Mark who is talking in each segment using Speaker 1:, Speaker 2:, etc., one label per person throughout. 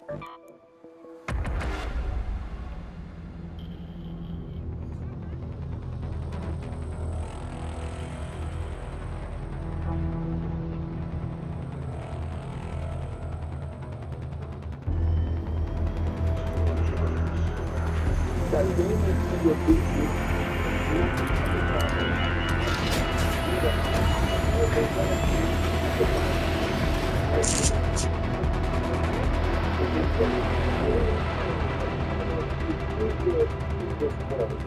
Speaker 1: That when you see your big group, you have the problem. You know, when they want to see the Bible, and the wisdom, if you live in this world,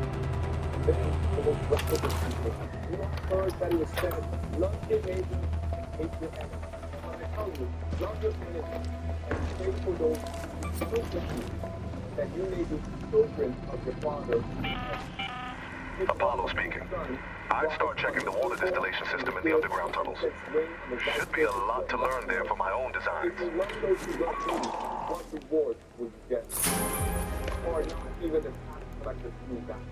Speaker 1: then the most valuable people. You have heard that it was said, love your neighbor and hate your enemy. But I tell you, love your enemy and pray for those who persecute you, that you may be children of your Father.
Speaker 2: Apollo speaking. I'd start checking the water distillation system in the underground tunnels. Should be a lot to learn there for my own designs.
Speaker 1: If you love those who love you, what reward will you get? Or not even the tax collectors do that.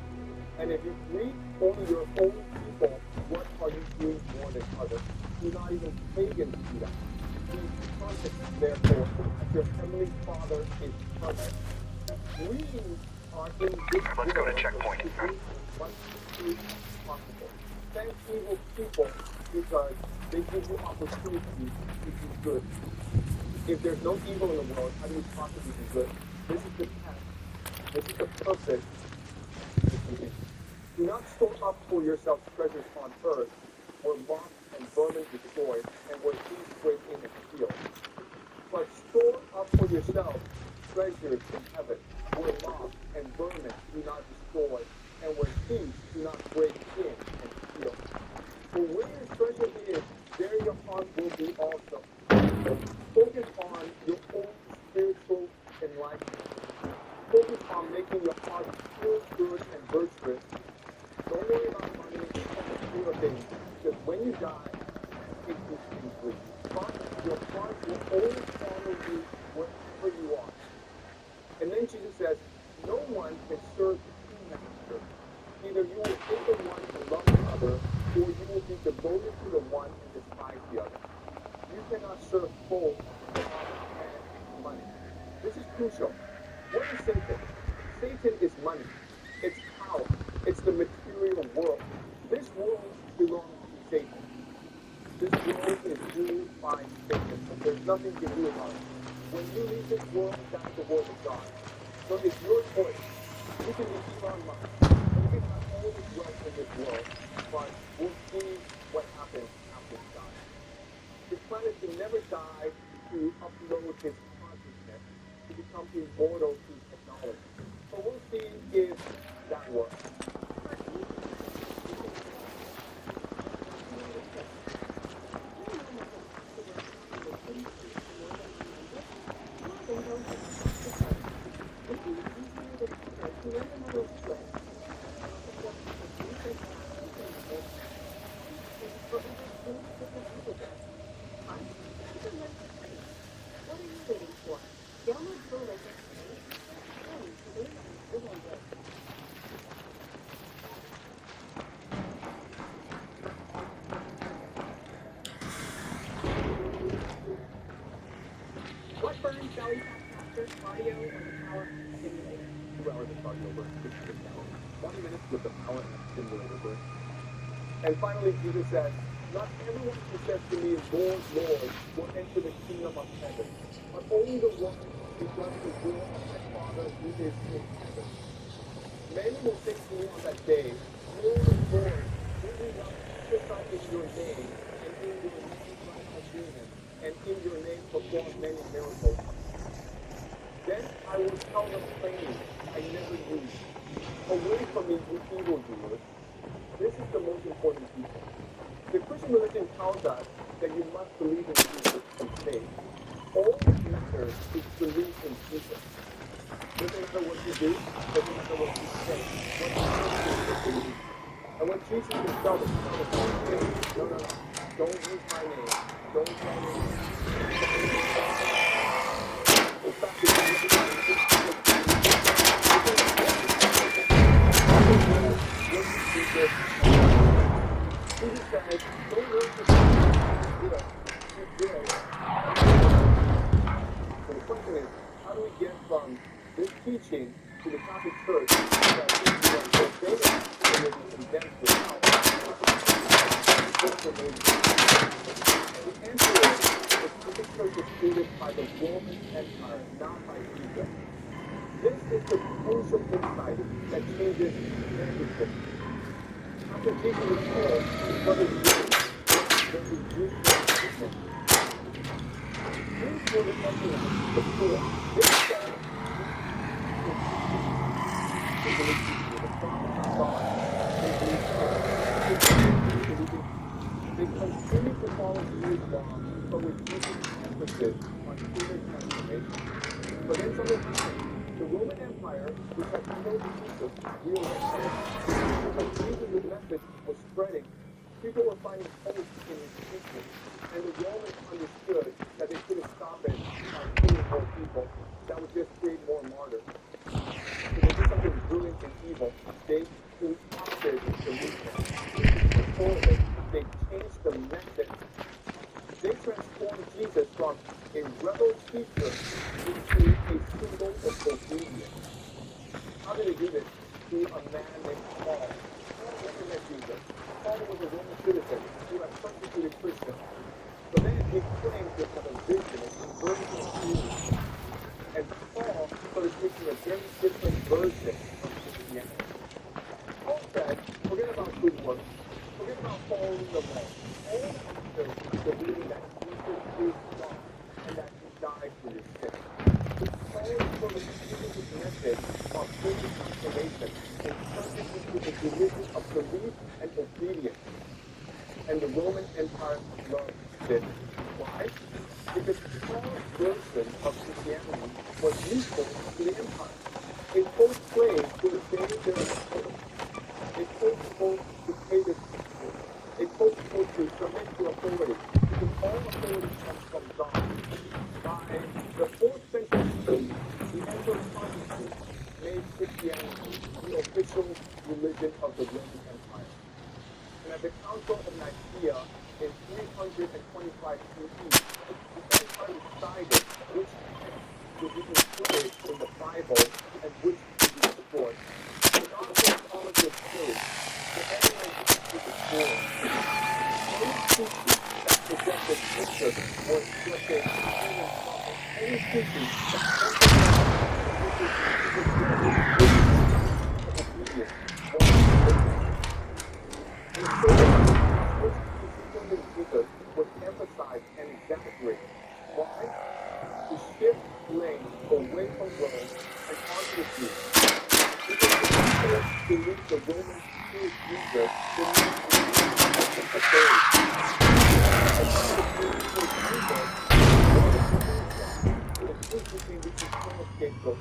Speaker 1: And if you greet only your own people, what are you doing more than others? Do not even pagans do that. Be perfect, therefore, as your heavenly Father is perfect. We are in this
Speaker 2: Let's go to checkpoint.
Speaker 1: What is possible? Thank evil people because they give you opportunity to do good. If there's no evil in the world, how do you possibly do good? This is the test. This is the purpose. Do not store up for yourselves treasures on earth, where moth and vermin destroy, and where thieves break in and steal. But store up for yourselves treasures in heaven, where moth and vermin do not destroy, and where thieves do not break in and steal. For where your treasure is, there your heart will be also. Focus on your own spiritual enlightenment. Focus on making your heart feel good and virtuous. Don't worry about money and material things, because when you die, it will be with you. But your heart will always follow you wherever you are. And then Jesus says, no one can serve two masters. Either you will hate the one and love the other, or you will be devoted to the one and despise the other. You cannot serve both God and money. This is crucial. What is Satan? Satan is money. It's power. It's the material world. This world belongs to Satan. This world is ruled by Satan, but there's nothing you can do about it. When you leave this world, that's the word of God. So it's your choice. You can be Elon Musk, and you can have all this wealth in this world, but we'll see what happens after he dies. His plan is to never die, to upload his consciousness, to become immortal through technology. So we'll see if that works. What burns belly fat faster, cardio or the power stimulator? 2 hours of cardio burns 600 calories. 20 minutes with the power stimulator burns. And finally, Jesus said, not everyone who says to me, Lord, Lord, will enter the kingdom of heaven, but only the one who does the will of my Father who is in heaven. Many will say to me on that day, Lord, Lord, did we not prophesy in your name, and in your name drive out demons, and in your name perform many miracles? Then I will tell them plainly, I never knew you. Away from me, you evildoers. This is the most important teaching. The Christian religion tells us that you must believe in Jesus and faith. All that matters is belief in Jesus. Doesn't matter what you do, doesn't matter what you say. What matters is your belief. And when Jesus himself is saying, no, don't use my name. Don't tell me. In fact, Jesus says, don't worship me. Do good. So the question is, how do we get from this teaching to the Catholic Church that they will be condemned without the answer is the Catholic Church is created by the Roman Empire, not by Jesus. This is the crucial insight that changes everything. After Jesus was told, what is good, then we use it. Here's where the essence of the poor. This says, they believe the promise of God. They believe they continue to follow Jewish law, but with Jesus' emphasis on human transformation. But then something happened. The Roman Empire, which had killed Jesus, realized something. As Jesus' message was spreading, people were finding hope in his teaching, and the Romans understood that they couldn't stop it by killing more people. That would just create more martyrs. So they did something brilliant and evil. They co-opted the movement. Before they changed the message. They transformed Jesus from a rebel teacher into a symbol of obedience. How did they do this? Through a man named Paul. Paul never met Jesus. Paul was a Roman citizen who had persecuted Christians. But then he claimed to have a vision and converted to Christianity. And Paul started taking a very different version of Christianity. Paul said, forget about good works. Forget about following the law. All that matters is believing that Jesus is God and that he died for your sins. Paul sort of changed his message on human transformation and turned it into a religion of belief and obedience. And the Roman Empire loved this. Why? Because Paul's version of Christianity was useful to the empire. It told slaves to obey their authority. It told people to pay their taxes. It told people to submit to authority. Because all authority comes from God. By the 4th century, the Emperor Constantine made Christianity the official religion of the Roman Empire. And at the Council of Nicaea in 325 CE, the empire decided which text would be included in the Bible and which would be destroyed. The Gospel of Thomas was killed, so everyone took the sword. Any species that possessed scripture was selected human proper. Any species that obedience Jesus was emphasized and exaggerated. Why? To shift blame away from Rome and onto the Jews. Because the people believed the Romans killed Jesus, they needed to be authority. The Jews became the eternal scapegoat.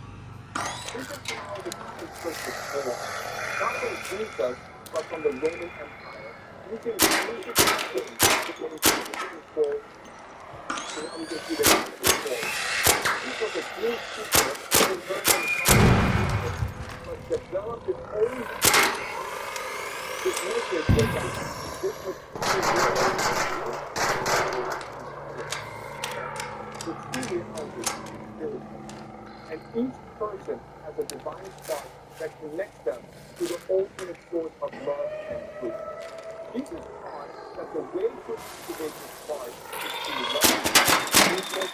Speaker 1: This is how the Catholic Church was born. Not from Jesus, but from the Roman Empire. Using the Jesus system to control. So now we can see the Catholic Church. This was a Jewish teacher who learned from the but developed his own message. His message was that this was the true reality is spiritual. And each person has a divine spark that connects them to the ultimate source of love and truth. Jesus taught that the way to activate the spark is through love, meekness,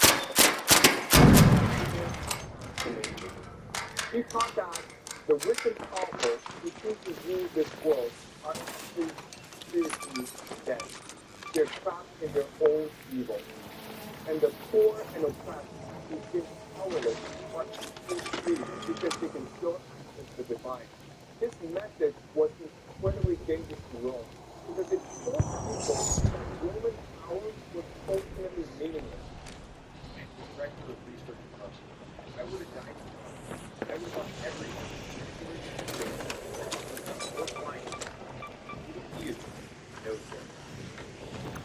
Speaker 1: He taught that the rich and powerful who seem to rule this world are actually spiritually dead. They're trapped in their own evil. And the poor and oppressed who seem powerless are actually free because they can still access the divine. This message was incredibly dangerous to Rome because it told people that Roman power was ultimately meaningless. And the director of research trust, I would have died. I would have done everything. What's lying? Who are you? No, sir.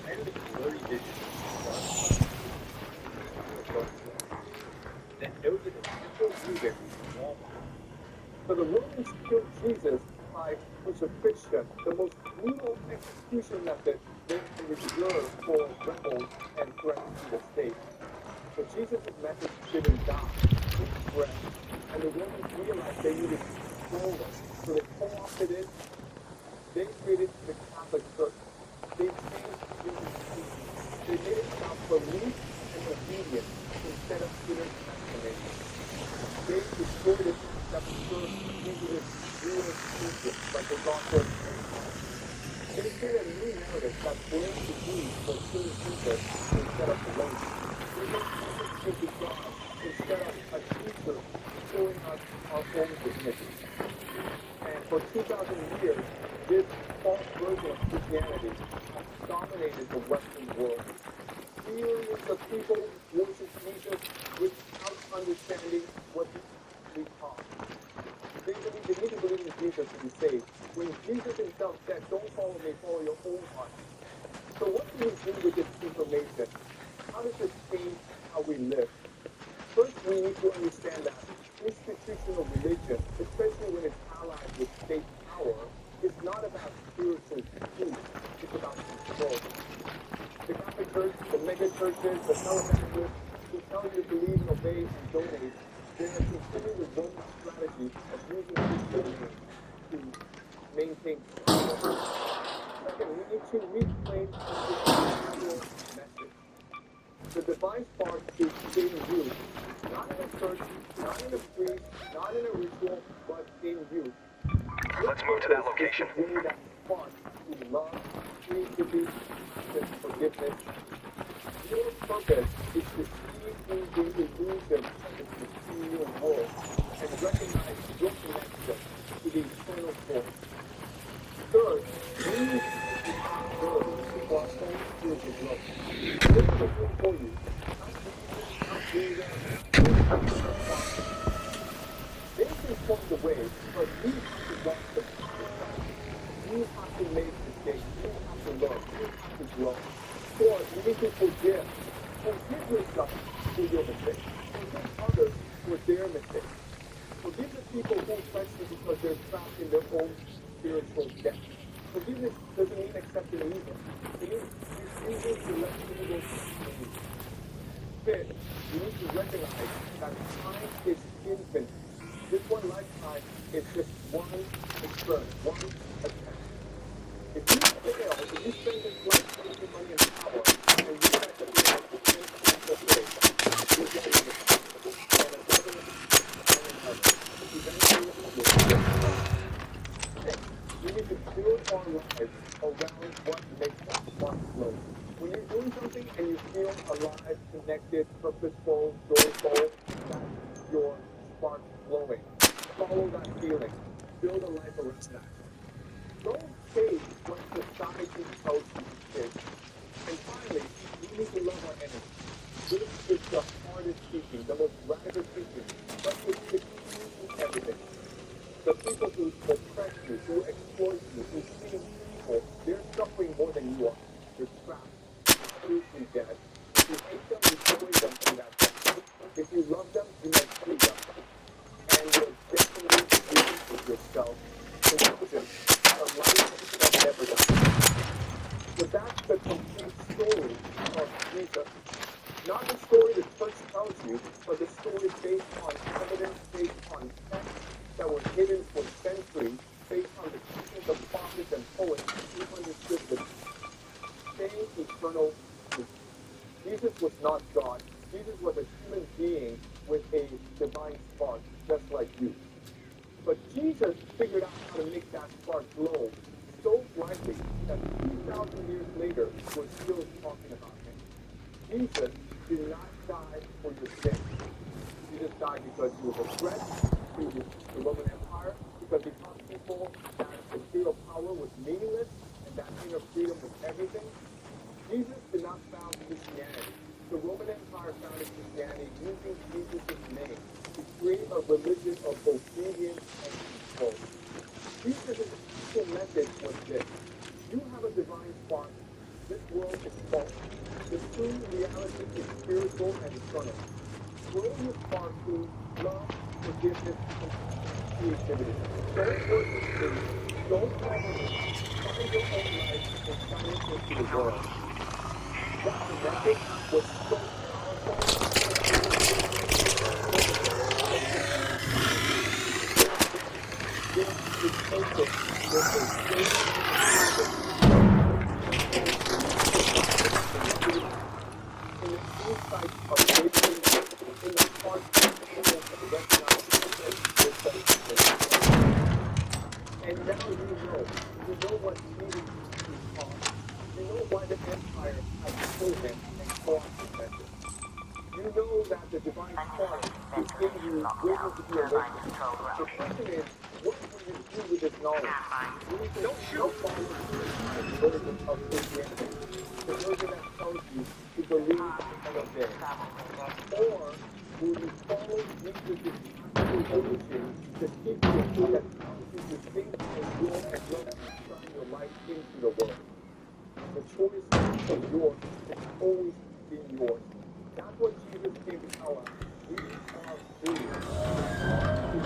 Speaker 1: I have a blurry vision. That knows that a simple blueberry is Walmart. So the Romans killed Jesus by crucifixion, the most brutal execution method they can reserve for rebels and threats to the state. But Jesus' message didn't die. He meek and obedient instead of inner transformation. They destroyed the things that served Jesus' real teaching, like the gospel of Christ. They created a new narrative that blamed the Jews for killing Jesus instead of the Romans. They made Jesus into God instead of a teacher showing us our own divinity. And for 2,000 years, this false version of Christianity has dominated the Western world. Millions of people worship Jesus without understanding what he actually taught. They need to believe in Jesus to be saved. When Jesus himself said, "Don't follow me, follow your own heart." So what do we do with this information? How does this change how we live? First, we need to understand that institutional religion, especially when it's allied with state power, is not about spiritual truth. It's about control. The Catholic Church, the mega churches, the televangelists who tell you to believe and obey and donate, they are continuing the Roman strategy of using Christian names to maintain power. Second, we need to reclaim the spiritual message. The divine spark is in you, not in a church, not in a priest, not in a ritual, but in you.
Speaker 2: Let's move to that location.
Speaker 1: Bring that spark to love, creativity, and forgiveness. Your purpose is to see through the illusion of this material world and recognize your connection to the eternal source. Third, we need to take responsibility for our own spiritual growth. This is a room for you. Not Jesus, not Jesus. They can point the way, but you have to walk the path. You have to make mistakes. You have to learn. You have to grow. Fourth, you need to forgive. Forgive yourself for your mistakes. Forgive others for their mistakes. Forgive the people who touch you because they're trapped in their own spiritual depth. Forgiveness doesn't mean accepting evil. It means refusing to let evil consume you. Fifth, you need to recognize that time is infinite. This one lifetime is just one experiment, one attempt. If you fail, if you spend this life wasting money and power, and you get to be able to think that's okay, you're getting it. And another and another. Eventually, you'll Six, we need to build our lives around what makes us spark flow. When you're doing something and you feel alive, connected, purposeful, joyful, that's your spark flowing. Follow that feeling. Build a life around that. Don't chase what society tells you to chase. And finally, we need to love our enemies. This is the hardest teaching, the most radical teaching, but it's the key to everything. The people who oppress you, who exploit you, who steal people, they're suffering more than you are. They're trapped, spiritually dead. If you hate them, you join them in that death. If you love them, you may free them. And you're definitely dealing with yourself. Conclusion, a life that never dies. So that's the complete story of Jesus. Not the story the church tells you, but the story based on evidence, based on texts that were hidden for centuries, based on the teachings of prophets and poets who understood the same eternal truth. Jesus was not God. Jesus was a human being with a divine spark, just like you. But Jesus figured out how to make that spark glow so brightly that 2,000 years later, we're still talking about him. Jesus did not die for your sins. Jesus died because he was a threat to the Roman Empire, because he taught people that material power was meaningless and that inner freedom was everything. Jesus did not found Christianity. The Roman Empire founded Christianity using Jesus' name to create a religion of obedience and control. Jesus' actual message was this: you have a divine spark. This world is false. The true reality is spiritual and eternal. Grow your spark through love, forgiveness, compassion, creativity. Don't work with faith. Don't follow me. Find your own life and shine it into the world. That message was so powerful. This is focused with a great in the These sites are basically in the heart and soul of the recognized and now you know what CDs are. You know why the empires have chosen and co-opted methods. You know that the divine spark is in you waiting to be awakened. The question is, what will you do with this knowledge? Will you continue to follow the entire version of Christianity, the version that tells you to believe in another day? Or will you follow Jesus' actual teaching, the teaching that tells you to think and grow and learn and shine your light into the world? The choice is yours. It's always been yours. That's what Jesus came to tell us. We are free. To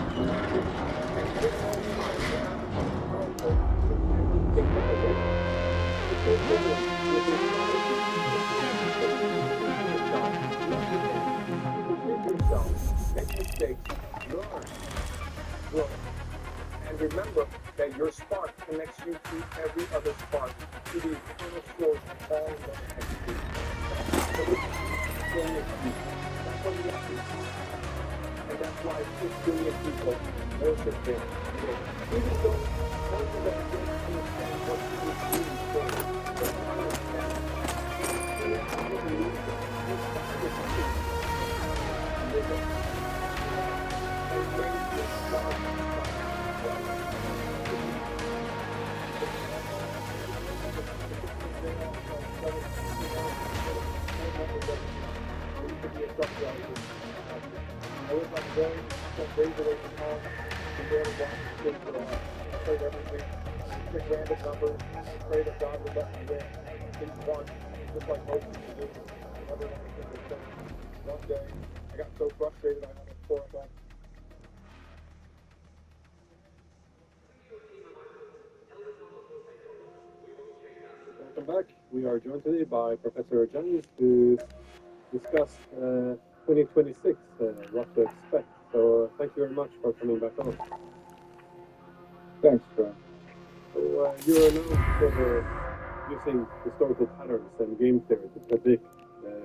Speaker 1: choose free. And this is powerful to never take it away. To go forward with this knowledge. Forgive yourself. Make mistakes. Learn. Grow. And remember that your spark connects you to every other spark, to the eternal source of all love and peace. So this is brilliant people. That's what we have to do. And that's why 6 billion people worship him today. Even though most of them don't understand what he is really saying, but they understand. He is the reason. He started it. Live it. And raise your God. I was like going some days away from home to be able to watch the kids played everything, pick random numbers, pray that God would let me win. Things won, just like most people do. Never won a single thing. One day, I got so frustrated I almost tore up on.
Speaker 3: Welcome back. We are joined today by Professor Janis to discuss 2026, what to expect. So thank you very much for coming back on.
Speaker 1: Thanks, Graham.
Speaker 3: So you are now using historical patterns and game theory to predict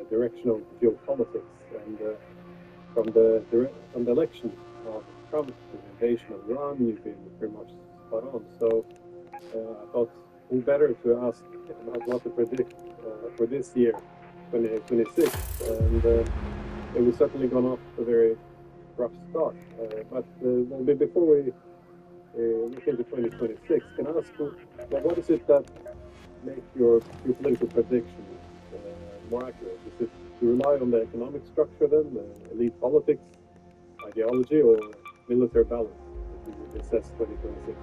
Speaker 3: direction of geopolitics. And from the election of Trump to the invasion of Iran, you've been pretty much spot on. So I thought who better to ask about what to predict for this year, 2026, and it was certainly gone off a very rough start. But before we look into 2026, can I ask what is it that make your political predictions more accurate? Is it you rely on the economic structure then, the elite politics, ideology, or military balance if you assess 2026?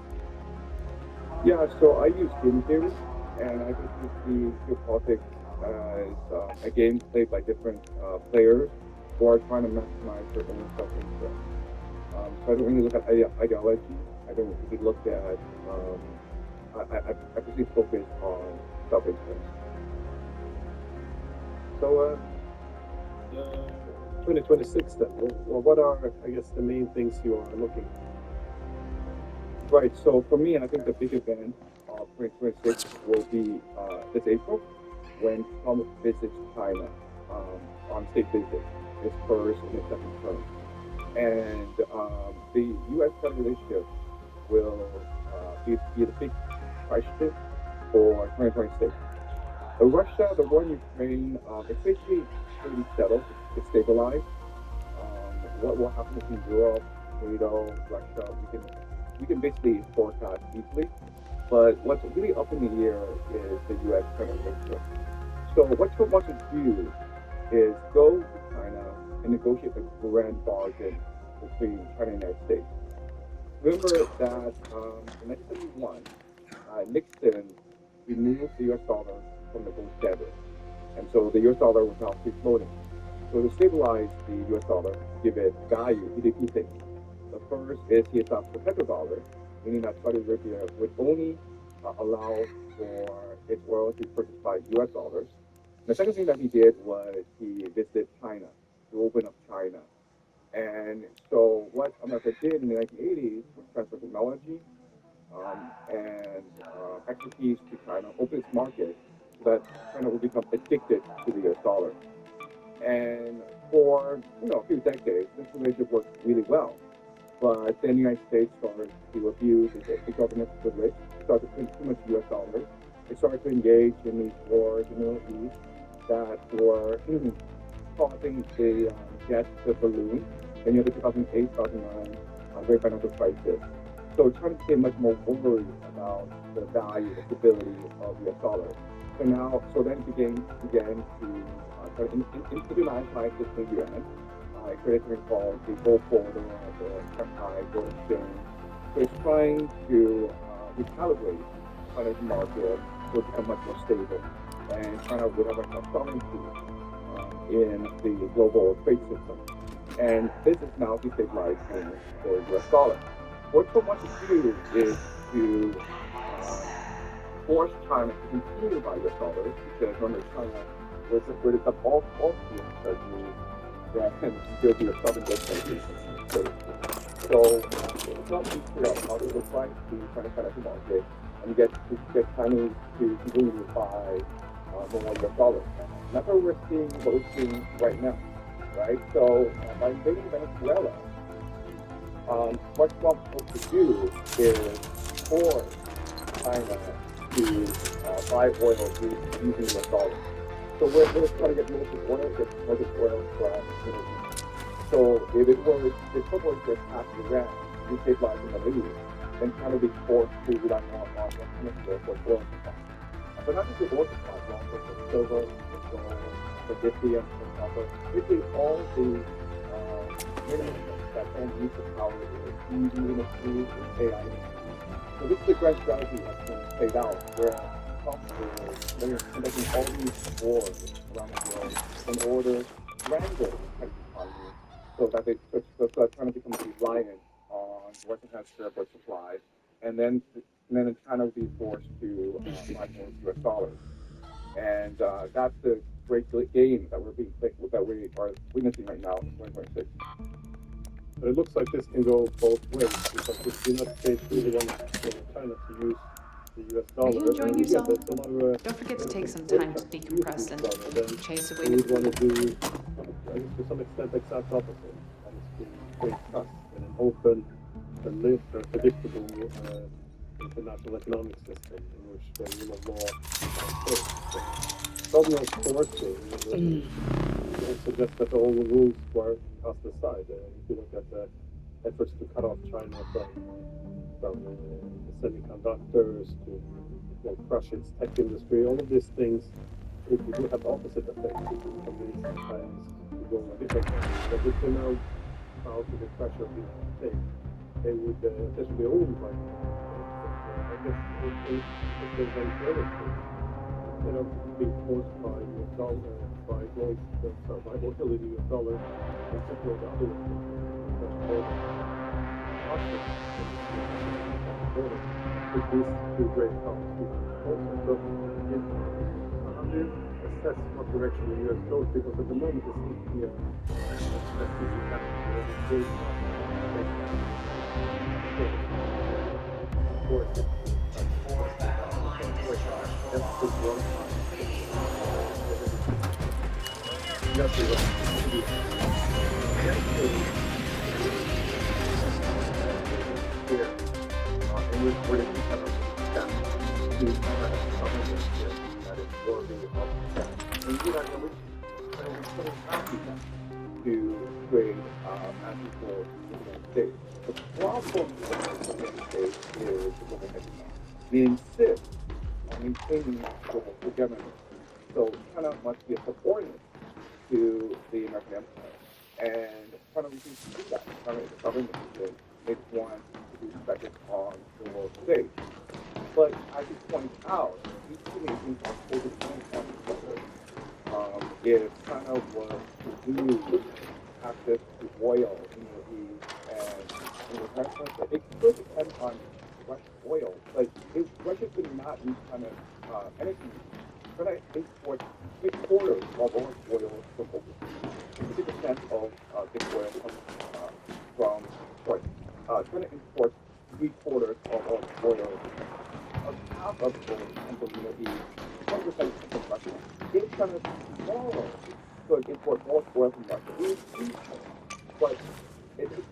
Speaker 4: Yeah, so I use game theory, and I basically see geopolitics as a game played by different players who are trying to maximize their own self-interest. So I don't really look at ideology. I don't really look at. I basically focus on self-interest.
Speaker 3: So, 2026 then, well, what are, I guess, the main things you are looking at?
Speaker 4: Right. So for me, I think the big event of 2026 will be this April when Trump visits China on state visit, his first and his second term. And the U.S.-China relationship will be the big question for 2026. Russia, the war in Ukraine, it's basically pretty settled. It's stabilized. What will happen in Europe, NATO, Russia, we can basically forecast easily. But what's really up in the air is the U.S.-China relationship. So what Trump wants to do is go to China and negotiate a grand bargain between China and the United States. Remember that in 1971, Nixon removed the U.S. dollar from the gold standard. And so the U.S. dollar was now free floating. So to stabilize the U.S. dollar, give it value, he did two things. The first is he adopts the petrodollar, meaning that Saudi Arabia would only allow for its oil to be purchased by U.S. dollars. And the second thing that he did was he visited China to open up China. And so what America did in the 1980s was transfer technology and expertise to China, open its market so that China will become addicted to the US dollar. And for a few decades, this relationship worked really well. But then the United States started to abuse the government privilege, started to print too much U.S. dollars. They started to engage in these wars in the Middle East that were causing the debt to balloon. Then you have the 2008-2009 great financial crisis. So China became much more worried about the value, the stability of the U.S. dollar. So then it began to try to internationalize the yuan. It created something called the gold corridor, the Shanghai Gold Exchange. So it's trying to recalibrate China's market to become much more stable. And China would have a sovereignty in the global trade system. And this is now destabilizing the US dollar. What Trump wants to do is to force China to continue to buy US dollars, because under China was supported up all field treasuries that can still be a sovereign debt state. So it's not easy to figure out how to look like to try to cut out the market and get Chinese to continue to buy more US dollars. And that's what we're seeing right now, right? So by invading Venezuela, what Trump wants to do is force China to buy oil using US dollars. So we're trying to get most of oil from the Middle East. So if Trump were to attack Iran, destabilize the Middle East, then China would be forced to rely more on Venezuela for oil supply. But not just the oil supply, but also for silver, for gold, for lithium, for copper. Basically all the minerals that can use the power of the EV industry and AI industry. So this is the grand strategy that's been played out, where Trump is conducting all these wars around the world in order to wrangle the economy so that China becomes reliant on Western Hemisphere for supplies, and then China will be forced to buy more US dollars. And that's the great game that we are witnessing right now in 2026.
Speaker 3: But it looks like this can go both ways, because if the United States really wants China to use the US dollar,
Speaker 5: Are you enjoying yourself?
Speaker 3: there's a lot of,
Speaker 5: Don't forget to take some time to decompress and chase away
Speaker 3: we would
Speaker 5: the...
Speaker 3: want to do, I guess to some extent, exact opposite, and it's to create trust in an open, predictable international economic system in which the rule of law is problem of forcing it suggests that all the rules were cast aside. If you look at the efforts to cut off China from semiconductors to crush its tech industry, all of these things it would have opposite effects. It would convince the Chinese to go a different way. But if they now bow to the pressure of the United States, they would essentially be owned by the United States. I guess if they went further, instead of being forced by US dollar, by volatility in US dollar, and simply the other way, with these two great powers. Also, how do you assess what direction the US goes? Because at the moment it seems to be a strategic happening.
Speaker 4: To create anti-war in the United States. The problem with the United States is the global hegemony. They insist on maintaining global hegemony. So China must be a subordinate to the American empire. And China refuses to do that. China is a sovereign nation. It wants to be respected on the world stage. But as you point out, these two nations are codependent on each other. If China was to lose access to oil in the East and in the West, it could depend on Russian oil. But if Russia could not use China's energy, China imports 3/4 of all its oil from overseas. 50% of this oil comes China imports 3/4 of all its oil. Half of the oil comes from the Middle East. 20% comes from Russia. If China tomorrow could for North oil from Russia. But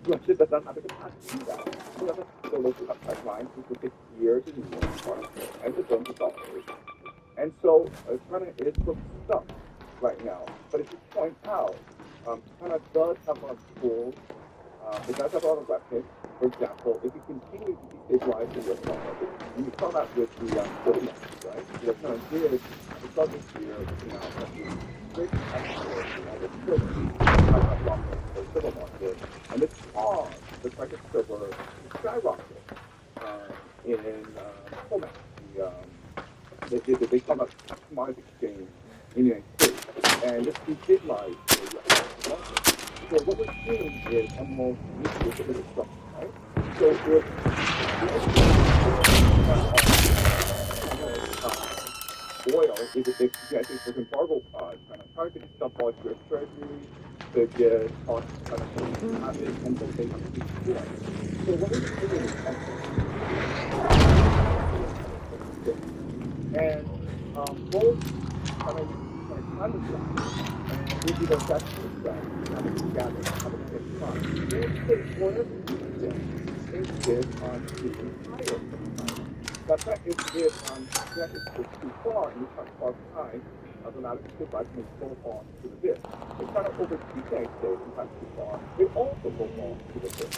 Speaker 4: Russia does not have the capacity to do that. So that's the local pipeline, which will take years and years and the billions of dollars. And so China is sort of stuck right now. But as you point out, China does have a lot of tools. It does have a lot of weapons. For example, if you continue to destabilize the U.S. market, and you saw that with the civil market, right? What China did at the start of this year, that the big export of silver, China dropped the silver market, and this caused the price of silver to skyrocket in COMEX, they call that commodity exchange in the United States, and this destabilized the U.S. market. So what we're seeing is almost mutual destruction, right? So if oil is a big, I think, was embargo China targeted stuff all U.S. Treasury to get on China habit, and then they have to destroy. So what we're seeing is and both China climate change and maybe the effects of that having together at the same time. They take whatever you insist on being higher from China. But that is if that is too far and you can't far behind, automatically the bike may go on to the bit. If China oversees the United States and that's too far, it also goes on to the bit.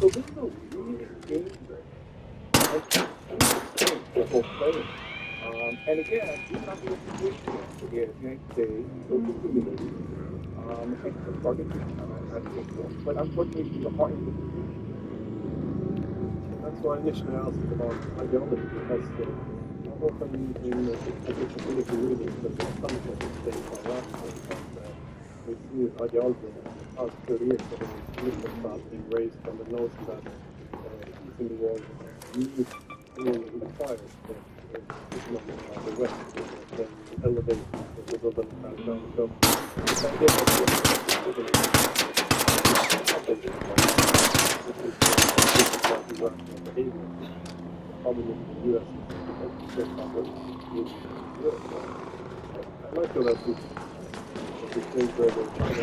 Speaker 4: So this is a really dangerous and thing for both players. And again, even after the situation is the United States, those are the things that started to as before. But unfortunately, the heart of the situation.
Speaker 3: That's why initially I asked about ideology, because often in political reading, that some of the states are rational, and we see ideology in the past 30 years of the political class being raised on the notion that easing the world really requires the economic of the West, then elevate the global background. So the idea behavior. The problem in the U.S. is the problem in Europe. I like that the stage where the China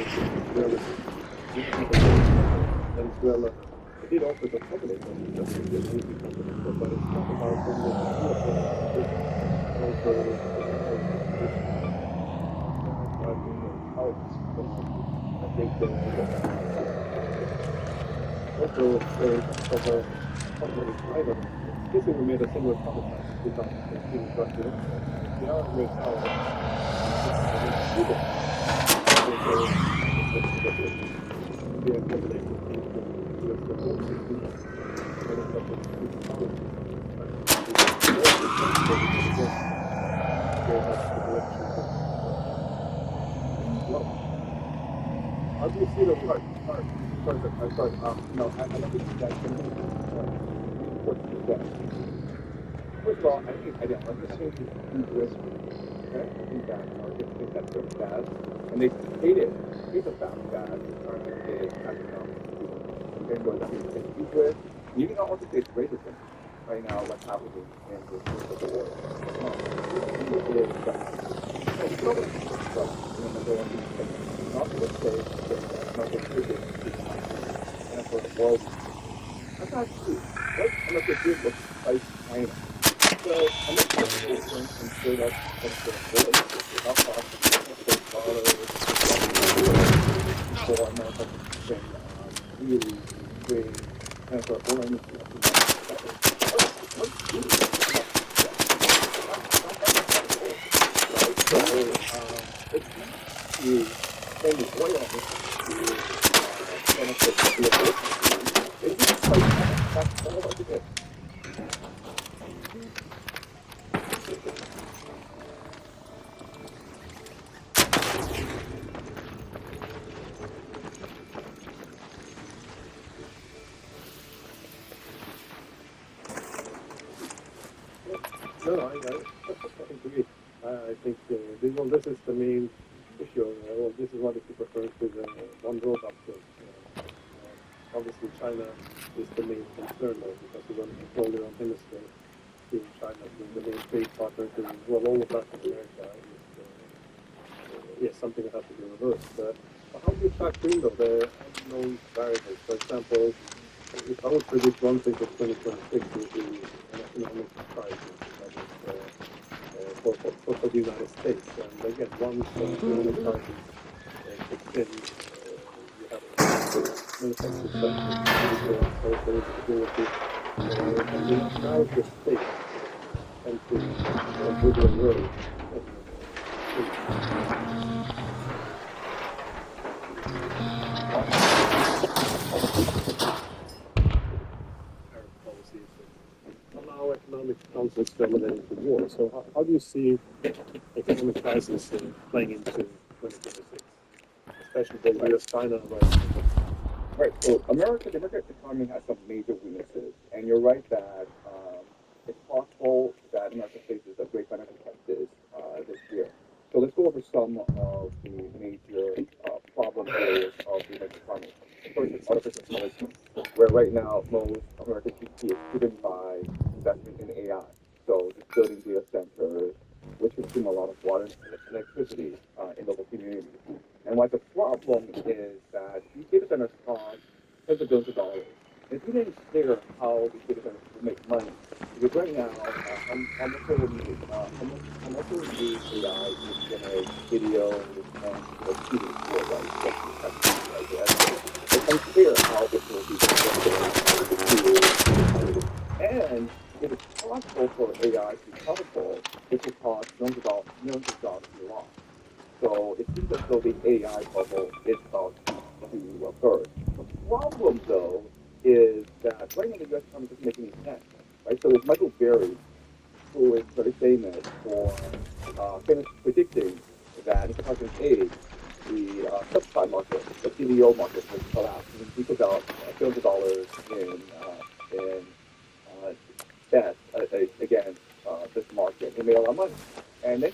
Speaker 3: Venezuela, it did offer to accommodate them, but it's not about accommodating Europe. It's also I think also of a company China. This we made a similar comment back in 2016 with Russia. They are a great power. They accommodate the things that the US supports when it comes to superpower. That's the direction well, how do you see the part?
Speaker 4: I'm sorry. No, I don't think that can be important that. First of all, I think ideology change is huge risk. Okay? I think that think that's very bad. And they hate the fact that China is acting out. Okay, so that means it's huge risk. You can also say it's racism right now, what's happening in the war. It is it's so much but number one thing not to say not to critic and for the world. That's not true. Right? I'm not going to do what's like China. So I'm not going to do things and say that that's the world. Without for America can really bring kind of our own and the oil benefit the it's like that's all of it.
Speaker 3: No, I agree. I think this is the main issue. This is what is referred to the one world approach. Obviously, China is the main concern though, because you're going to control your own hemisphere. China being the main trade partner to all of Latin America yes, something will have to be reversed. But how do you factor in, though, the unknown variables? For example, if I would predict one thing for 2026 will be an economic crisis that is for the United States. And again, once the economic crisis kicks in, you have manufacturing sector, political social instability, and without the state helping a bigger role tariff policies allow economic conflicts to elevate into war. So how do you see economic crisis playing into 2026, especially the US-China right?
Speaker 4: Right. So the American economy has some major weaknesses, and you're right that it's possible that America faces a great financial crisis this year. So let's go over some of the major problem areas of the American economy. First is artificial intelligence, where right now most American GDP is driven by investment in AI. So just building data centers, which consume a lot of water and electricity in local communities. And why the problem is that these data centers cost tens of billions of dollars. It's really unclear how these data centers will make money. Because right now, how much will we use, how much will we use AI to generate video and TV for, right? It's unclear how this will be generated. And if it's possible for AI to be profitable, it will cost millions of dollars to be lost. So it seems as though the AI bubble is about to burst. The problem, though, is that right now the U.S. economy doesn't make any sense, right? So there's Michael Berry, who is very famous for predicting that in 2008 the subprime market, the CDO market, would collapse. And he took out billions of dollars in bet against this market. He made a lot of money. And then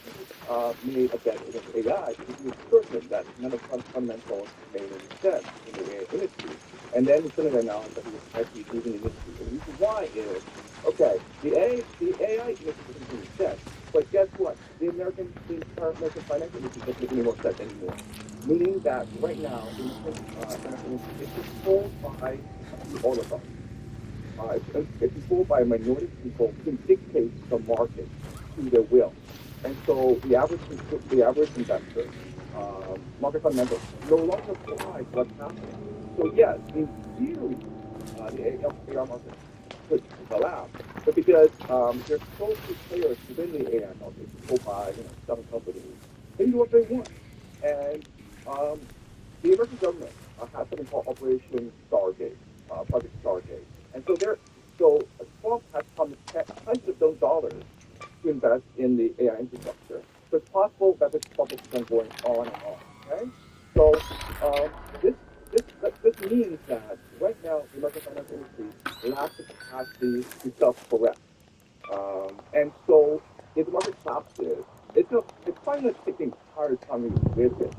Speaker 4: he made a bet against AI because he was certain that none of the fundamentals made any sense in the AI industry. And then he suddenly announced that he was actually leaving the industry. And the reason why is, okay, the AI industry doesn't make any sense, but guess what? The entire American financial industry doesn't make any more sense anymore. Meaning that right now, the American financial industry is controlled by the oligarchs. It's controlled by a minority of people who dictate the market to their will. And so the average investor, market fundamentals, no longer apply to what's happening. So yes, in theory, the AR market could collapse, but because there's so few players within the AI market, controlled by seven companies, they do what they want. And the American government has something called Operation Stargate, Project Stargate, and so Trump has promised hundreds of billions of dollars to invest in the AI infrastructure. So it's possible that this bubble is going on and on. Okay, so this means that right now the American financial industry lacks the capacity to self-correct. And so if the market collapses, it's probably going to take the entire economy with it.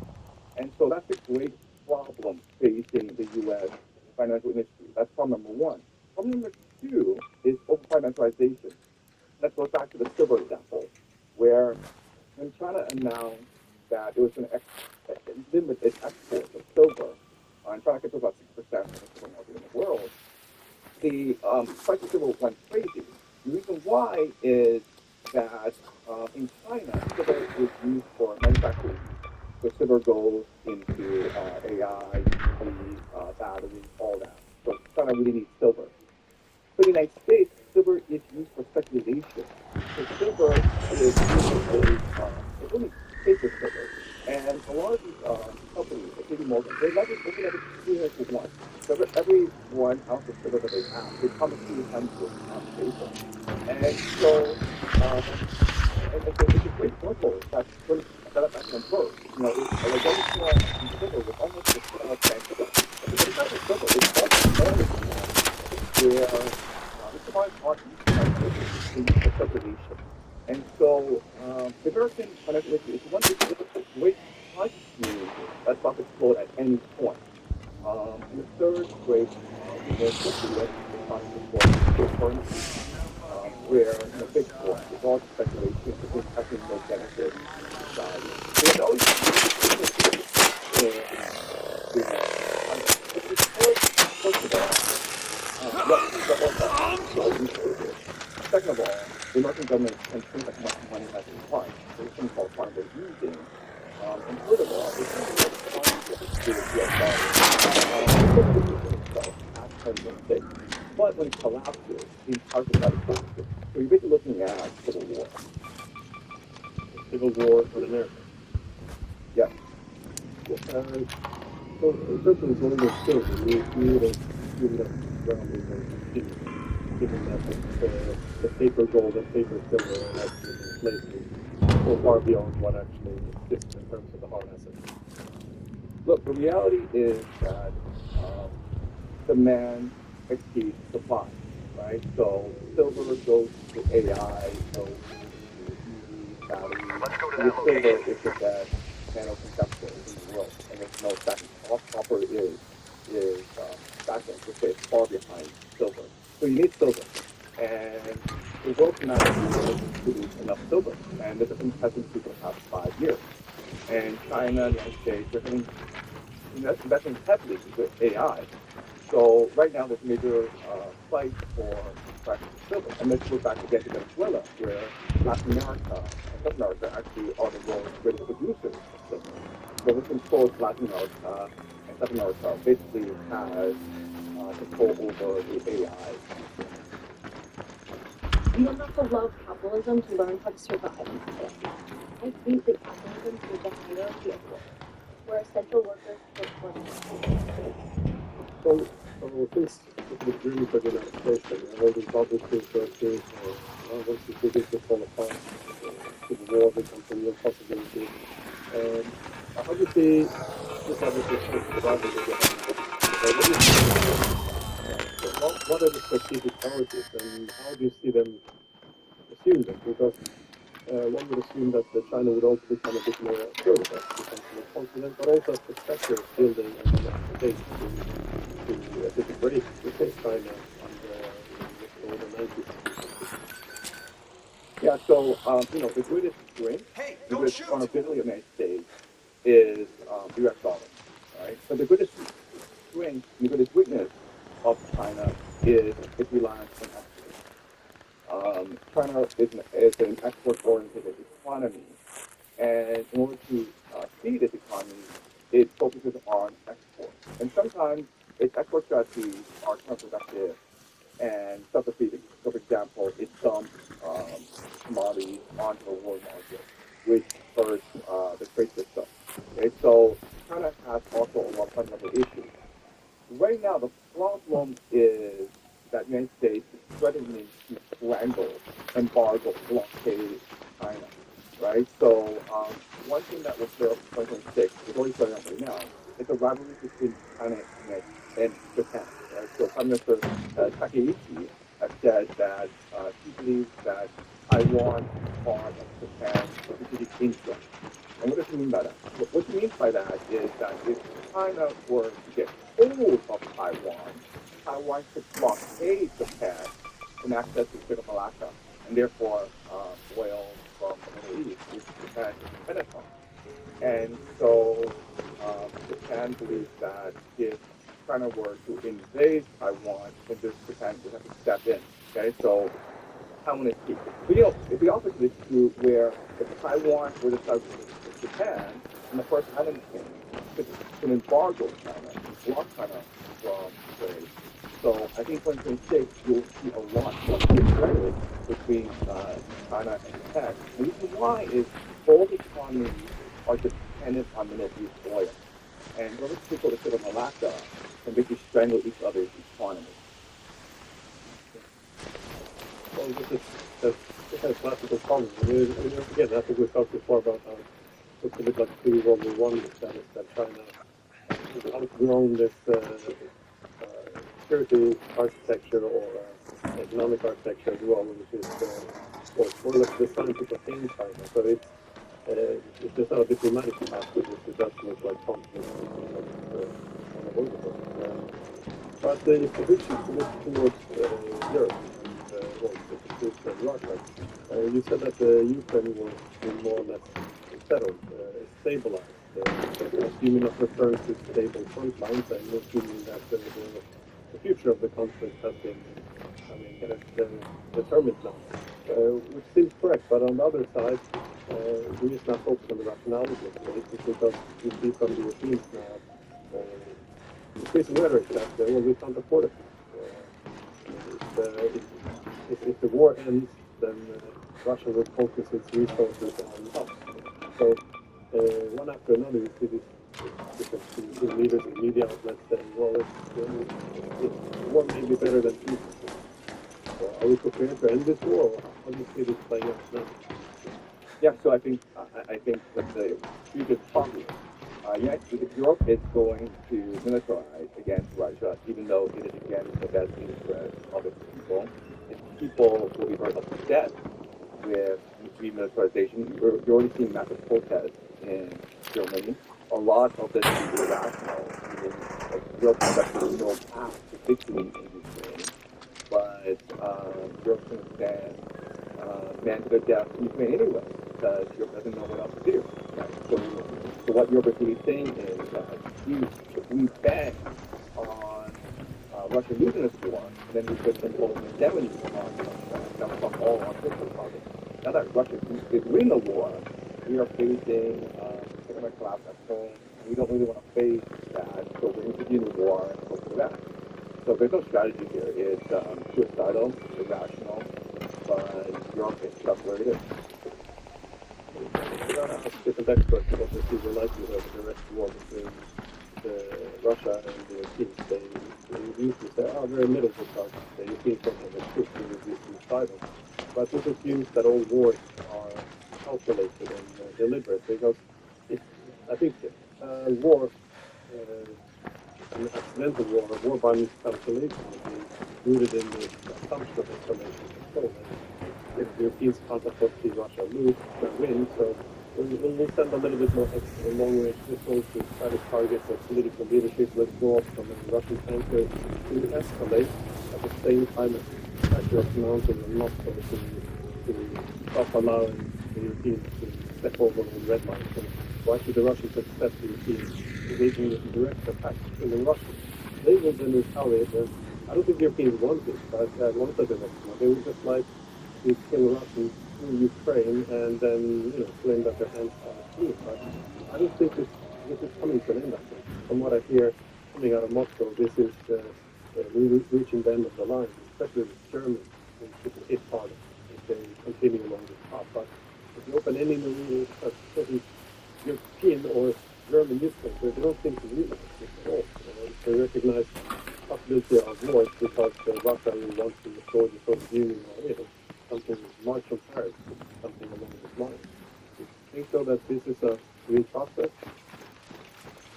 Speaker 4: And so that's a great problem facing the U.S. financial industry. That's problem number one. Problem number two is over-financialization. Let's go back to the silver example, where when China announced that it was going to limit its exports of silver, and China controls about 6% of the silver market in the world, the price of silver went crazy. The reason why is that in China, silver is used for manufacturing. So silver goes into AI, batteries, all that. So China really needs silver. For the United States, silver is used for speculation. So silver is it's only paper silver. And a lot of these companies, like JP Morgan, they leverage 300 to 1. So every 1 ounce of silver that they have, they promise 300 on paper. And so it's a great bubble that's going to burst. Like every small silver with almost a small bankrupt. But it's not just silver, it's also oil where it's about in speculation. And so the American financial industry is one great crisis community that's about to explode at any point. And the third great weakness of the U.S. economy is cryptocurrency, where Bitcoin is all speculation, it's actually no benefit to society. So there's always Second of all, the American government can think that much money has been fine. There's something called findable using. And third of all, it's something that the US dollar itself as President State. But when it collapses, the entire society collapses. So you're basically looking at civil war.
Speaker 3: Civil war in America.
Speaker 4: Yeah.
Speaker 3: So in terms of global stability, you would assume that grounding will continue, given that the paper gold and paper silver and inflation go far beyond what actually exists in terms of the hard assets.
Speaker 4: Look, the reality is that demand exceeds supply, right? So silver goes to AI, goes to EV, batteries.
Speaker 2: Let's go to
Speaker 4: The
Speaker 2: that
Speaker 4: silver
Speaker 2: location.
Speaker 4: is the best nanoconductor in the world, and there's no second. All copper is second, to say it's far behind silver. So you need silver, and the world cannot produce enough silver, and this has been true for the past 5 years. And China, the United States, they're investing heavily with AI. So right now there's a major fight for extraction of silver. And let's go back again to Venezuela, where Latin America and South America actually are the world's greatest producers of silver. So this controls Latin America, and South America basically has control over the AI.
Speaker 6: You don't have to love capitalism to learn how to survive in society. I think that capitalism is the hierarchy of work, where essential workers perform.
Speaker 3: So since the dream for the United States and all these other things that do, once you begin to fall apart, civil war becomes a real possibility. How do you see this other system surviving what are the strategic priorities and how do you see them assume them? Because one would assume that China would also become a bit more assertive, become more confident, but also as the pressure is building on the United States to break China and the 90s.
Speaker 4: Yeah, so, the greatest strength, the greatest vulnerability of the United States is the US dollar, right? So the greatest strength, the greatest weakness of China is its reliance on export. China is an export-oriented economy, and in order to feed its economy, it focuses on export. And sometimes its export strategies are counterproductive and self-defeating. So, for example, it dumps commodities onto the world market, which hurts the trade system. Okay, so China has also a lot of fundamental issues. Right now, the problem is that the United States is threatening to strangle, embargo, blockade China, right? So one thing that will clear up in 2026, is already starting out right now, is the rivalry between China and Japan, right? So Prime Minister Takaichi has said that he believes that Taiwan is part of Japan's strategic interest. And what does he mean by that? What he means by that is that if China were to get hold of Taiwan, Taiwan could blockade Japan and access the Strait of Malacca, and therefore oil from the Middle East, which Japan is dependent on. And so Japan believes that if China were to invade Taiwan, then Japan would have to step in. Okay, so Taiwan is key. But if the opposite is true, where if Taiwan were to start with Japan, and the first island king could embargo China, block China from trade. So I think 2026 you'll see a lot more rhetoric between China and Japan. The reason why is both economies are dependent on Middle East oil. And whoever takes over the Strait of Malacca can basically strangle each other's economy.
Speaker 3: Well, this is a classical problem. Again, I think we talked before about how it's a bit like World War I, that China has outgrown this security architecture or economic architecture as well, which is more or less designed to contain China. So it's just not a diplomatic path, it does look like conflict unavoidable. But if the vision to look towards Europe, well, specifically Russia, you said that the Ukraine war is more or less settled, stabilized. assuming not return to stable front lines and assuming that the future of the conflict has been, kind of determined now, which seems correct. But on the other side, we just not focus on the rationality of the case because we see from the Europeans now increasing rhetoric that we can't afford it. If the war ends, then Russia will focus its resources on us. So one after another, you see these leaders in media outlets saying, well, war may be better than peace. So are we prepared to end this war? Or how do you see this playing out now?
Speaker 4: Yeah, so I think that the future is obvious. Yes, Europe is going to militarize against Russia, even though it is against the best interest of its people. Its people will be very upset with demilitarization. You're already seeing massive protests in Germany. A lot of this is irrational. Europe has actually no path to victory in Ukraine, but Europe's going to stand man to their death in Ukraine anyway, because Europe doesn't know what else to do. Right? So what Europe is really saying is that if we bet on Russia losing this war, and then we put imposing indemnity on Russia, that will come all on this project. Now that Russia is winning the war, we are facing economic collapse at home. We don't really want to face that, so we're intervening in the war and hope for that. So there's no strategy here. It's suicidal, irrational, but Europe is stuck where it is.
Speaker 3: Different experts about the likelihood of a direct war between Russia and the Europeans. They usually say, very little because the Europeans don't have the troops to be suicidal. But this assumes that all wars are calculated and deliberate, because I think war, an accidental war by miscalculation, would be rooted in the assumption of escalation control. If the Europeans can't afford to see Russia lose, win, so we'll send a little bit more extra long-range missiles to try to target the political leadership. Let's go up from the Russian tanker to escalate at the same time as pressure is mounting on Moscow to stop allowing the Europeans to step over the red lines. And why should the Russians accept the Europeans engaging with direct attack in Russia? They will then retaliate. And I don't think the Europeans want this, but wanted the next one. They would just like to kill Russians through Ukraine and then, claim that their hands are clean. But I don't think this is coming to an end, I think. From what I hear coming out of Moscow, this is reaching the end of the line, especially with Germany, which is hit harder if they continue along this path. But if you open any new certain European or German newspaper, they don't seem to realize this at all. They recognize the possibility of war because Russia will want to restore the Soviet Union or something March on Paris, something along those lines. Do you think so that this is a real process?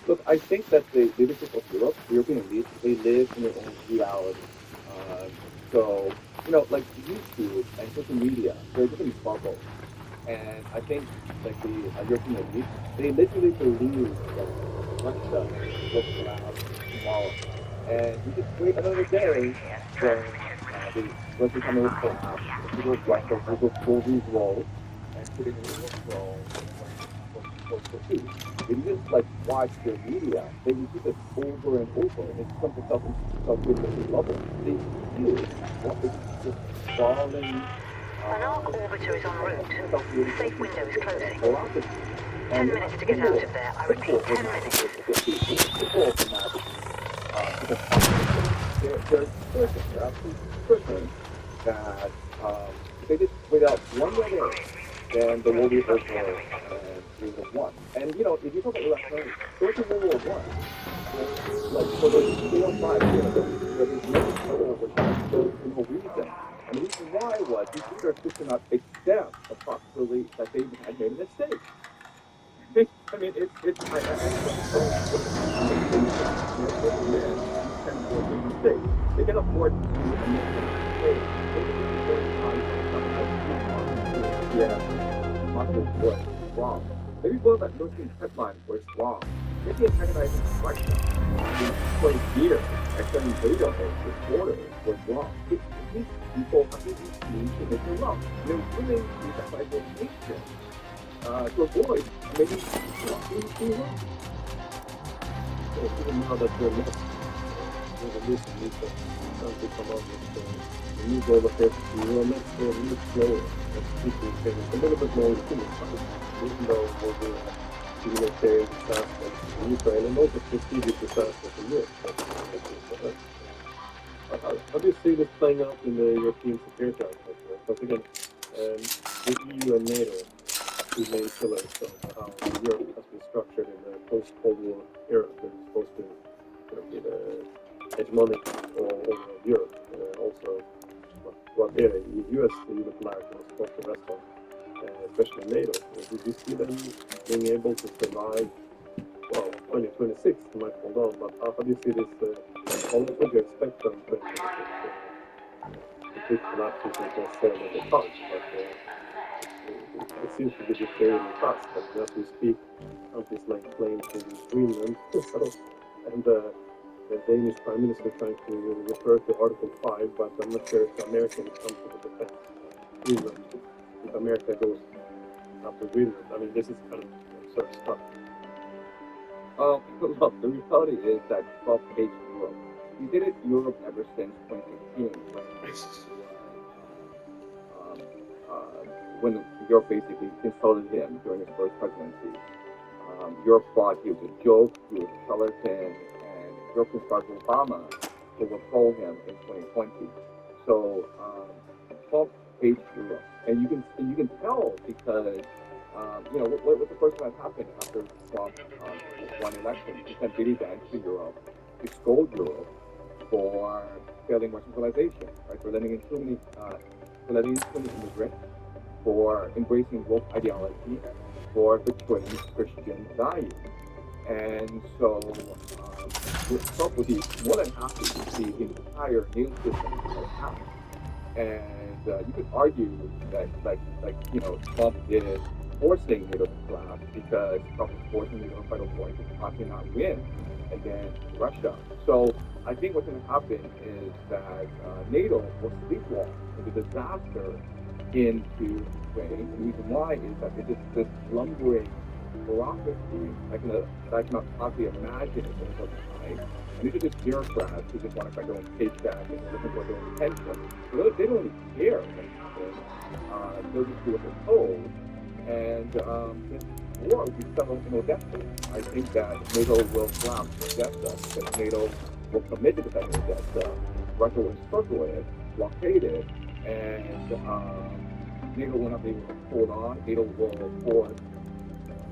Speaker 4: Look, I think that the leadership of Europe, the European elites, they live in their own reality. So, like YouTube and social media, they're different bubbles. And I think, like the European elites, they literally believe that Russia will collapse tomorrow. And we just wait another day when the Russian communist collapse, the people of Russia will re-roll and put it in the world for peace. If you just watch their media, they repeat it over and over, and it's something self-inflicted level. They feel what is just falling.
Speaker 7: An ARC orbiter is en route. Safe window is closing. 10 minutes to get out of there. I repeat, 10 minutes.
Speaker 4: They're absolutely certain that if they just wait out one more day, then there will be over World War I. And if you talk about electronics, during World War I, for those 4 or 5 years, there was no trouble with that for no reason. And the reason why was these leaders just could not accept a possibility that they had made a mistake. I mean, it's I mistake. They can afford to make a mistake. Muscle was wrong. Maybe one of that European headline was wrong. Maybe antagonizing Russia for years, extending radio with borders was wrong. These people have been used to make it wrong. They're willing to sacrifice their nation to avoid maybe being wrong.
Speaker 3: So even now that we're lost, revolution needs to come out with the new goal appears to be, well, let's move slower. Let's keep these things a little bit more human time, even though we'll do humanitarian disaster in Ukraine and also strategic disaster for Europe. How do you see this playing out in the European security architecture? Because again, the EU and NATO, two main pillars of how Europe has been structured in the post-Cold War era, they're supposed to be the hegemonic over Europe. Also, the US unipolarity was supposed to rest on, especially NATO. Did you see them being able to survive? Well, 2026 might hold on, but how do you see this? What would you expect from 2026? Complete collapse isn't necessarily the cause, but it seems to be deteriorating fast. And as we speak, countries like planes in Greenland, and the Danish Prime Minister trying to refer to Article 5, but I'm not sure if America will come to the defense of Greenland. If America goes after Greenland, I mean, this is kind of absurd stuff.
Speaker 4: Look, the reality is that Trump hates Europe. He did it Europe ever since 2015 when Europe basically insulted him during his first presidency. Europe thought he was a joke, he was a charlatan, and Europe started Obama to overthrow him in 2020. So Trump hates Europe, and you can tell because what was the first thing that happened after Trump won election? He sent Benny Gantz to Europe to scold Europe for failing Russian civilization, right? For letting in too many immigrants, for embracing woke ideology, for betraying Christian values. And so Trump would be more than happy to see the entire NATO system collapse. And you could argue that, Trump is forcing NATO to collapse because Trump is forcing NATO to fight a war to possibly not win against Russia. So I think what's going to happen is that NATO will sleepwalk into disaster into Ukraine. The reason why is that it's this lumbering bureaucracy that I cannot possibly imagine in terms of time. And these are just bureaucrats who just want to find their own paycheck and they're looking for their own pension. So they don't really care what happens. They'll just do what they're told. And this war will be settled in Odessa. I think that NATO will collapse Odessa because NATO will commit to defending Odessa. Russia will encircle it, blockade it, and NATO will not be able to hold on. NATO will force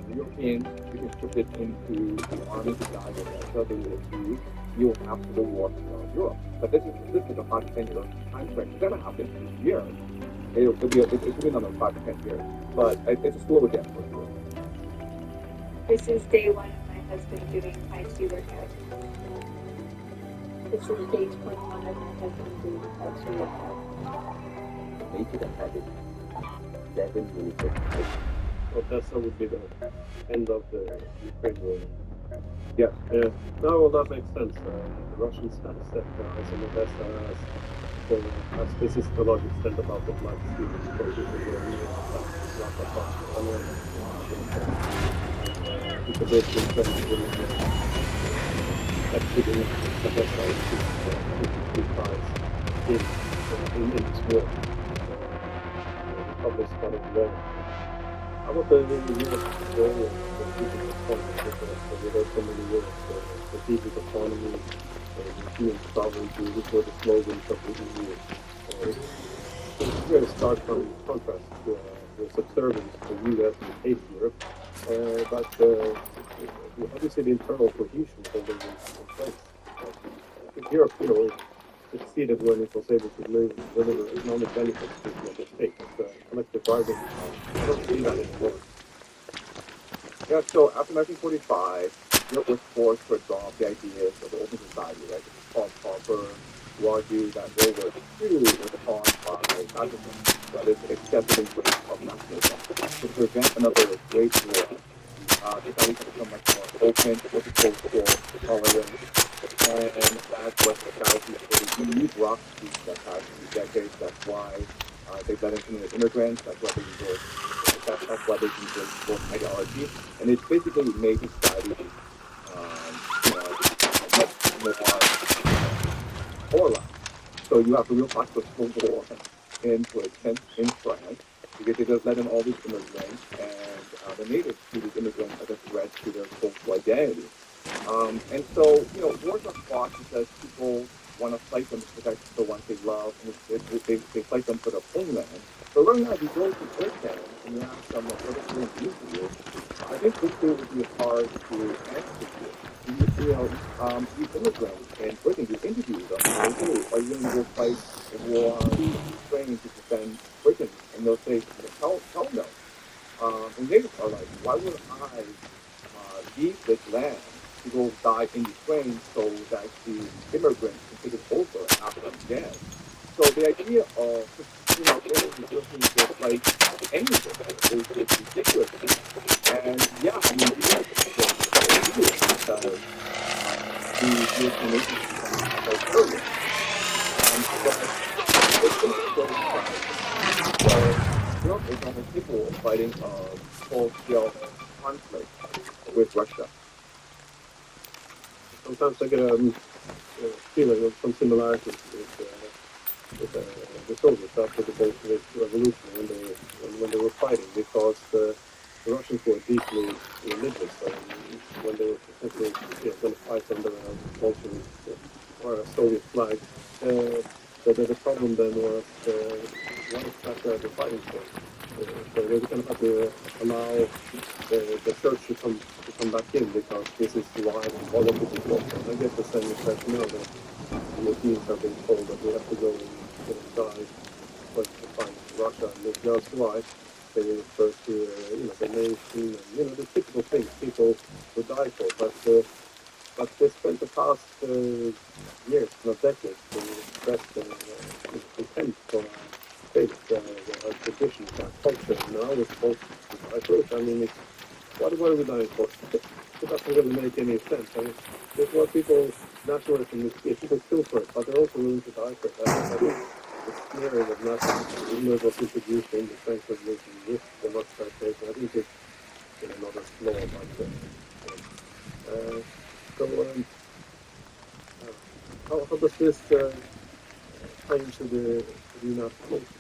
Speaker 4: the Europeans to be conscripted into the army to die with Russia. They will achieve. You will have civil war throughout Europe. But this is a 5 to 10 year time frame. It's going to happen this year. It'll be another 5 to 10 years. But it's a slow death for sure.
Speaker 6: This is day one of my husband doing IC workout. This is day 21 of my husband doing IC workout.
Speaker 4: Make it a habit. 7 minutes.
Speaker 3: Odessa would be the end of the Ukraine war.
Speaker 4: Yes.
Speaker 3: Yeah. No, well, that makes sense. The Russians have set their eyes on Odessa as this is to a large extent about the Black Sea, because it will be it's a bit incredible actually Odessa is 2 sides in this war. Probably started there. How about the Europe's role in the strategic economy? There are so many words, strategic economy, European sovereignty, these were the slogans of the EU. It's very stark contrast to the subservience to the US and hate Europe, but obviously the internal cohesion holding in place. I think Europe, succeeded when it was able to deliver economic benefits to the United States. Collective bargaining. I don't see that anymore.
Speaker 4: Yeah, so after 1945, Europe was forced to adopt the ideas of the open society, right? Paul Popper, who argued that World War II was caused by fascism, that is, excessive embrace of nationalism. To prevent another great war, society should become much more open, multicultural, tolerant, and that's what society is. You need bureaucracy that has decades. That's why they let in so many immigrants. That's why they that's why brothers in the sport ideology, and it's basically made society, much more polarized. So you have a real possible war in, to an extent, in France, because they just let in all these immigrants, and the natives see these immigrants as a threat to their cultural identity. And so, wars are fought because people want to fight them to protect the ones they love, and they fight them for their homeland. But right now, if you go to Britain and you ask them what are they doing to you, I think this would be hard to answer to. These immigrants in Britain, you interview them, and they say, are you going to go fight a war in Ukraine to defend Britain? And they'll say, hell no. And they are like, why would I leave this land to go die in Ukraine so that the immigrants can take it over after I'm dead? So the idea of, immigrants looking to fight anything is ridiculous. And yeah, I mean, because the European nations become more terrorist. But it's Europe is on the table of fighting a full-scale conflict with Russia.
Speaker 3: Sometimes I get a feeling of some similarities with the Soviets after the Bolshevik Revolution when they were fighting, because the Russians were deeply religious, and when they were essentially going to fight under a Bolshevik or a Soviet flag, the problem then was what exactly are they fighting for? So they kind of have to allow the church to come back in, because this is why all of this is going on. I guess the same impression now that the Europeans have been told that we have to go and die to fight Russia, and if that's why they refer to the nation and the typical things people would die for. But they spent the past years, not decades, to express contempt for our faith, our traditions, our culture. Now we're supposed to die for it. I mean, what are we dying for? It doesn't really make any sense. I mean, there's what people, nationalism is people kill for it, but they're also willing to die for it. I think the sneering of nationalism, even though it was introduced in the French Revolution with democratization, I think it's another flaw like that. How does this tie into the United States?